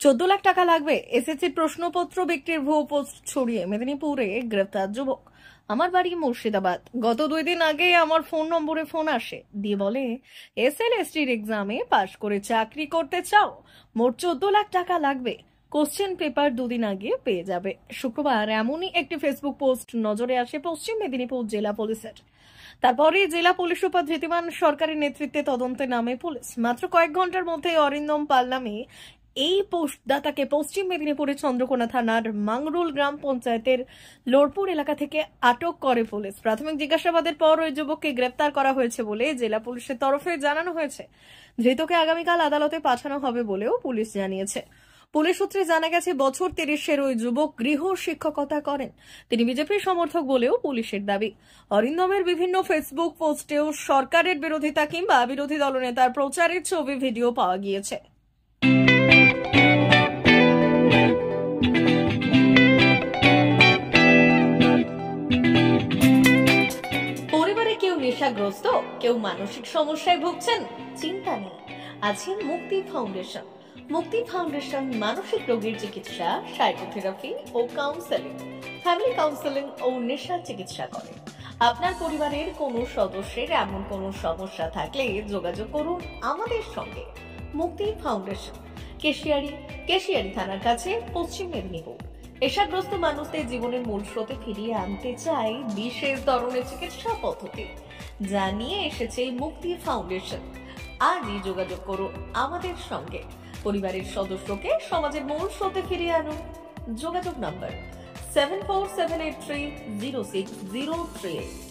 14 লাখ টাকা লাগবে। এসএসসি প্রশ্নপত্র বিক্রির ভুয়ো পোস্ট ছড়িয়ে মেদিনীপুরে গ্রেফতার যুবক। আমার বাড়ি মুর্শিদাবাদ। গত 2 দিন আগে আমার ফোন নম্বরে ফোন আসে, দিয়ে বলে এসএলএসটির এক্সামে পাশ করে চাকরি করতে চাও, মোট 14 লাখ টাকা লাগবে, কোশ্চেন পেপার 2 দিন আগে পেয়ে যাবে। শুক্রবার এমনই একটি ফেসবুক পোস্ট নজরে আসে পশ্চিম মেদিনীপুর জেলা পুলিশের। তারপরে জেলা পুলিশ সুপার ধৃতিমান সরকারের নেতৃত্বে তদন্তে নামে পুলিশ। মাত্র কয়েক ঘন্টার মধ্যে অরিন্দম পাল নামে এই পোস্টদাতাকে পশ্চিম মেদিনীপুরের চন্দ্রকোনা থানার মাংরুল গ্রাম পঞ্চায়েতের লোরপুর এলাকা থেকে আটক করে পুলিশ। প্রাথমিক জিজ্ঞাসাবাদের পর ওই যুবককে গ্রেপ্তার করা হয়েছে বলে জেলা পুলিশের তরফে জানানো হয়েছে। ধৃতকে আগামীকাল আদালতে পাঠানো হবে বলেও পুলিশ জানিয়েছে। পুলিশ সূত্রে জানা গেছে, বছর 30-এর ওই যুবক গৃহ শিক্ষকতা করেন। তিনি বিজেপির সমর্থক বলেও পুলিশের দাবি। অরিন্দমের বিভিন্ন ফেসবুক পোস্টেও সরকারের বিরোধিতা কিংবা বিরোধী দলনেতার প্রচারের ছবি ভিডিও পাওয়া গিয়েছে। পরিবারে কেউ নেশাগ্রস্ত, কেউ মানসিক সমস্যায় ভুগছেন, চিন্তা নেই, আছে মুক্তি ফাউন্ডেশন। মুক্তি ফাউন্ডেশন মানসিক রোগের চিকিৎসা, সাইকোথেরাপি ও কাউন্সেলিং, ফ্যামিলি কাউন্সেলিং ও নেশা চিকিৎসা করে। আপনার পরিবারের কোনো সদস্যের এমন কোনো সমস্যা থাকলে যোগাযোগ করুন আমাদের সঙ্গে। মুক্তি ফাউন্ডেশন, কেশিয়ারি থানার কাছে, পশ্চিম মেদিনীপুর। নেশাগ্রস্ত মানুষদের জীবনের মূল স্রোতে ফিরিয়ে আনতে চাই বিশেষ ধরনের চিকিৎসা পদ্ধতি, যা নিয়ে এসেছে মুক্তি ফাউন্ডেশন। আজই যোগাযোগ করুন আমাদের সঙ্গে। পরিবারের সদস্যকে সমাজের মূল স্রোতে ফিরিয়ে আনুন। যোগাযোগ নম্বর 7478306038।